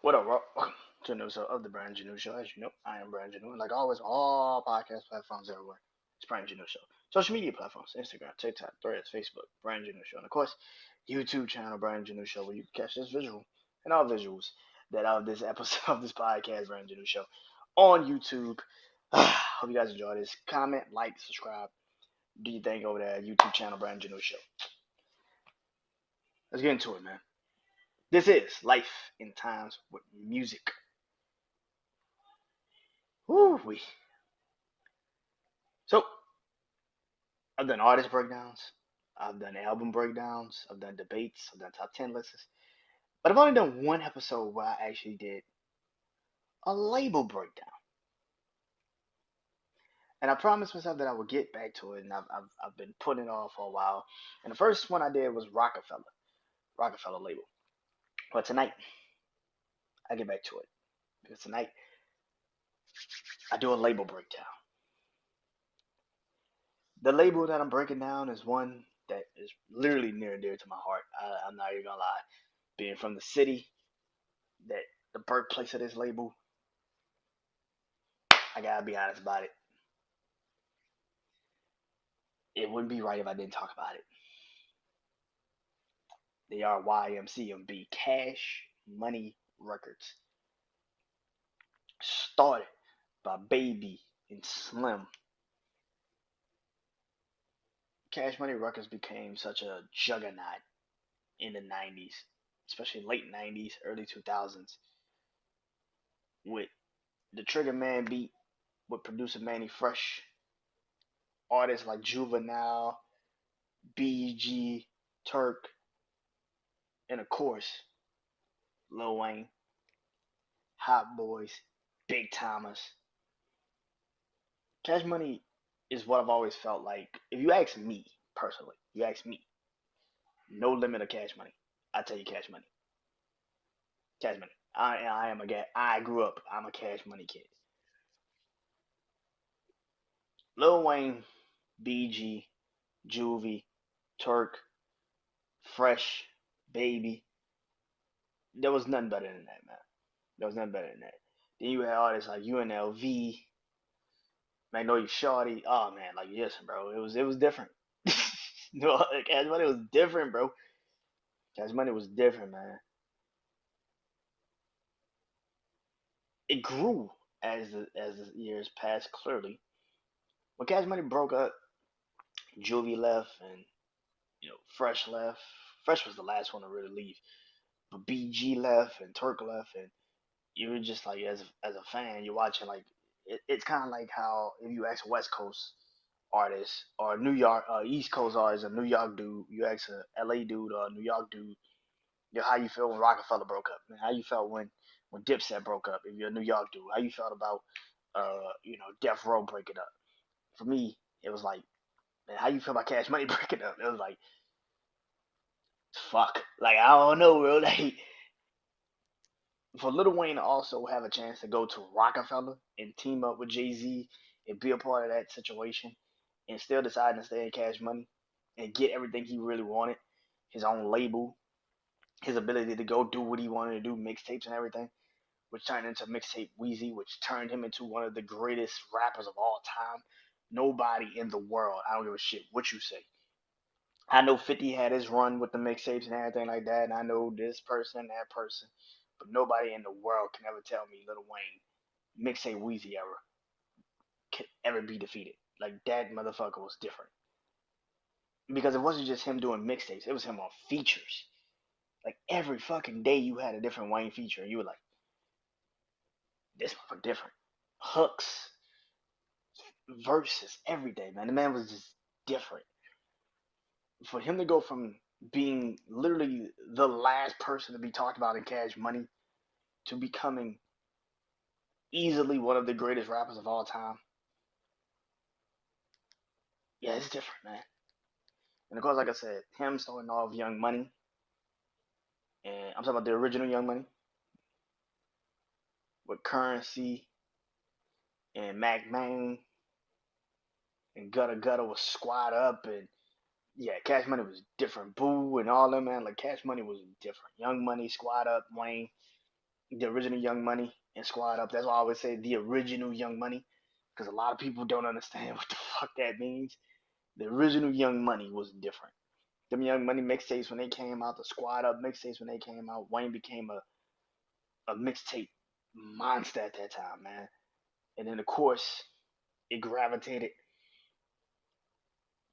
What up, Rob? Welcome to a new episode of the Brand Janeau Show. As you know, I am Brand Janeau. And like always, all podcast platforms everywhere. It's Brand Janeau Show. Social media platforms, Instagram, TikTok, Threads, Facebook, Brand Janeau Show. And of course, YouTube channel, Brand Janeau Show, where you can catch this visual and all visuals that of this episode of this podcast, Brand Janeau Show, on YouTube. Hope you guys enjoy this. Comment, like, subscribe. Do you think over there, YouTube channel, Brand Janeau Show. Let's get into it, man. This is Life in Times with Music. Woo wee. So, I've done artist breakdowns, I've done album breakdowns, I've done debates, I've done top 10 lists, but I've only done one episode where I actually did a label breakdown. And I promised myself that I would get back to it, and I've been putting it off for a while. And the first one I did was Rockefeller label. But tonight, I get back to it. Because tonight, I do a label breakdown. The label that I'm breaking down is one that is literally near and dear to my heart. I'm not even gonna lie. Being from the city, that the birthplace of this label, I gotta be honest about it. It wouldn't be right if I didn't talk about it. They are YMCMB, Cash Money Records. Started by Baby and Slim. Cash Money Records became such a juggernaut in the 90s, especially late 90s, early 2000s, with the Trigger Man beat, with producer Manny Fresh, artists like Juvenile, BG, Turk, and of course, Lil Wayne, Hot Boys, Big Thomas. Cash Money is what I've always felt like. If you ask me personally, you ask me, no limit of Cash Money. I tell you, Cash Money, Cash Money. I am a guy. I grew up. I'm a Cash Money kid. Lil Wayne, BG, Juvie, Turk, Fresh, Baby. There was nothing better than that, man. There was nothing better than that. Then you had artists like UNLV, Magnolia Shorty. Oh man, like listen, bro, it was different. No, Cash Money was different, bro. Cash Money was different, man. It grew as the years passed. Clearly, when Cash Money broke up, Juvie left, and Fresh left. Fresh was the last one to really leave, but BG left and Turk left, and you were just like as a fan, you're watching like it's kind of like how if you ask West Coast artists or New York East Coast artists, a New York dude, you ask a LA dude or a New York dude, how you feel when Rockefeller broke up, man? How you felt when Dipset broke up? If you're a New York dude, how you felt about Death Row breaking up? For me, it was like, man, how you feel about Cash Money breaking up? It was like, fuck, like I don't know, bro. Like for Lil Wayne to also have a chance to go to Rockefeller and team up with Jay Z and be a part of that situation, and still deciding to stay in Cash Money and get everything he really wanted, his own label, his ability to go do what he wanted to do, mixtapes and everything, which turned into mixtape Wheezy, which turned him into one of the greatest rappers of all time. Nobody in the world, I don't give a shit what you say. I know 50 had his run with the mixtapes and everything like that, and I know this person, that person, but nobody in the world can ever tell me Lil Wayne mixtape Wheezy ever can ever be defeated. Like that motherfucker was different because it wasn't just him doing mixtapes; it was him on features. Like every fucking day, you had a different Wayne feature, and you were like, "This motherfucker different." Hooks, verses, every day, man. The man was just different. For him to go from being literally the last person to be talked about in Cash Money to becoming easily one of the greatest rappers of all time, yeah, it's different, man. And of course, like I said, him starting off Young Money, and I'm talking about the original Young Money with Currency and Mac Main and Gutter Gutter was Squad Up, and yeah, Cash Money was different. Boo and all them, man, like Cash Money was different. Young Money, Squad Up, Wayne. The original Young Money and Squad Up. That's why I always say the original Young Money, because a lot of people don't understand what the fuck that means. The original Young Money was different. Them Young Money mixtapes when they came out, the Squad Up mixtapes when they came out, Wayne became a mixtape monster at that time, man. And then of course it gravitated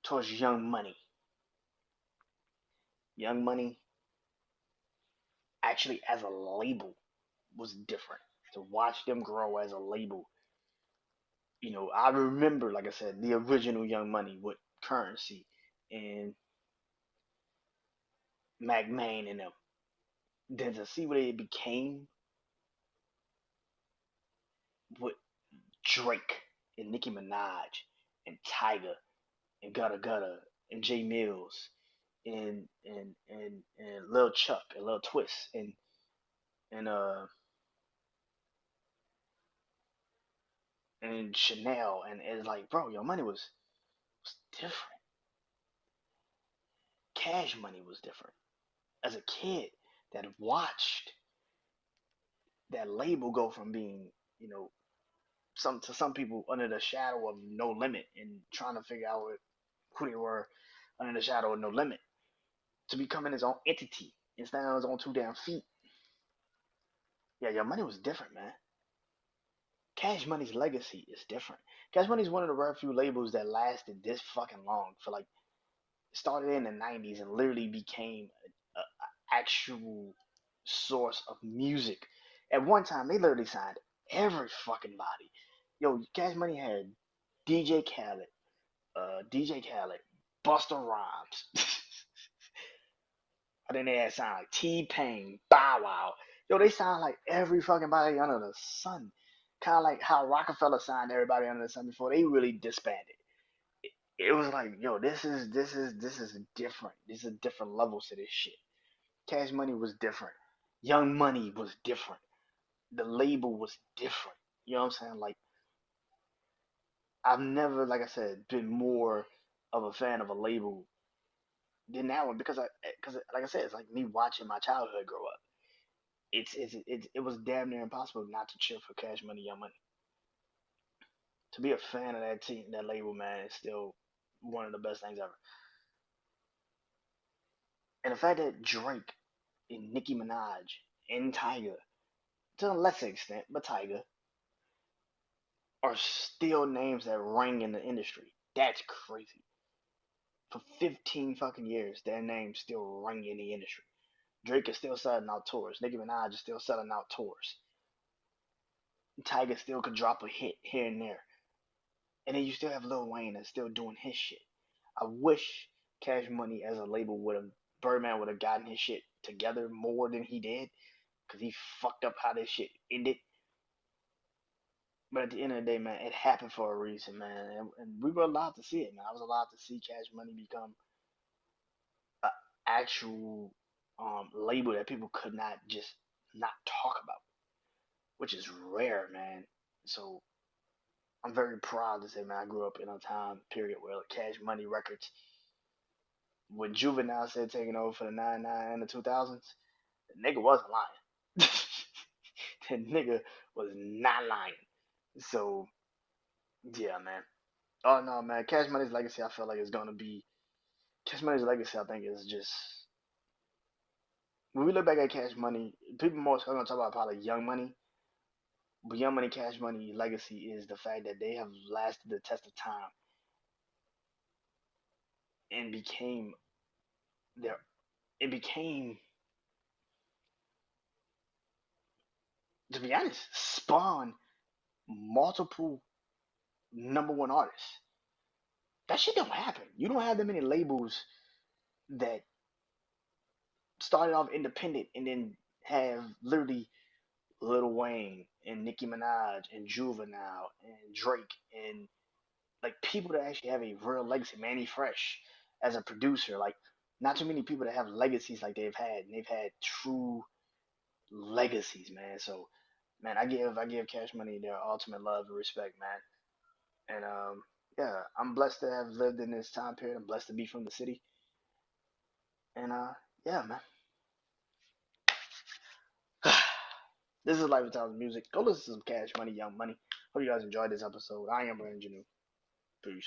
towards Young Money. Young Money actually as a label was different. To watch them grow as a label, I remember, like I said, the original Young Money with Currency and Mac Main and them. Then to see what it became with Drake and Nicki Minaj and Tyga and Gutta Gutta and Jay Mills and Lil Chuck and Lil Twist and and Chanel, and it's like, bro, your money was different. Cash Money was different. As a kid that watched that label go from being, you know, some people under the shadow of No Limit and trying to figure out who they were under the shadow of No Limit to becoming his own entity and standing on his own two damn feet. Yeah, your money was different, man. Cash Money's legacy is different. Cash Money's one of the rare few labels that lasted this fucking long. For like, started in the '90s and literally became a actual source of music. At one time, they literally signed every fucking body. Yo, Cash Money had DJ Khaled, DJ Khaled, Busta Rhymes. I think they had signed like T Pain, Bow Wow. Yo, they signed like every fucking body under the sun. Kind of like how Rockefeller signed everybody under the sun before they really disbanded. It was like, yo, this is different. This is different levels to this shit. Cash Money was different. Young Money was different. The label was different. You know what I'm saying? Like, I've never, like I said, been more of a fan of a label than that one because like I said, it's like me watching my childhood grow up. It was damn near impossible not to cheer for Cash Money, Young Money. To be a fan of that team, that label, man, is still one of the best things ever. And the fact that Drake and Nicki Minaj and Tyga, to a lesser extent, but Tyga, are still names that ring in the industry. That's crazy. For 15 fucking years, their names still ring in the industry. Drake is still selling out tours. Nicki Minaj is still selling out tours. Tyga still could drop a hit here and there. And then you still have Lil Wayne that's still doing his shit. I wish Cash Money as a label would have, Birdman would have gotten his shit together more than he did, because he fucked up how this shit ended. But at the end of the day, man, it happened for a reason, man, and we were allowed to see it, man. I was allowed to see Cash Money become an actual label that people could not just not talk about, which is rare, man. So I'm very proud to say, man, I grew up in a time period where Cash Money Records, when Juvenile said taking over for the 99 and the 2000s, the nigga wasn't lying. The nigga was not lying. So yeah, man. Oh no, man. Cash Money's legacy, I feel like is gonna be Cash Money's legacy. I think is just, when we look back at Cash Money, people more so gonna talk about probably Young Money, but Young Money, Cash Money legacy is the fact that they have lasted the test of time and became their. It became, to be honest, spawned multiple number one artists. That shit don't happen. You don't have that many labels that started off independent and then have literally Lil Wayne and Nicki Minaj and Juvenile and Drake and like people that actually have a real legacy. Manny Fresh as a producer, like not too many people that have legacies like they've had. And they've had true legacies, man. So, man, I give Cash Money their ultimate love and respect, man. And yeah, I'm blessed to have lived in this time period. I'm blessed to be from the city. And yeah, man. This is Life Times Music. Go listen to some Cash Money, Young Money. Hope you guys enjoyed this episode. I am Brandon Janeau. Peace.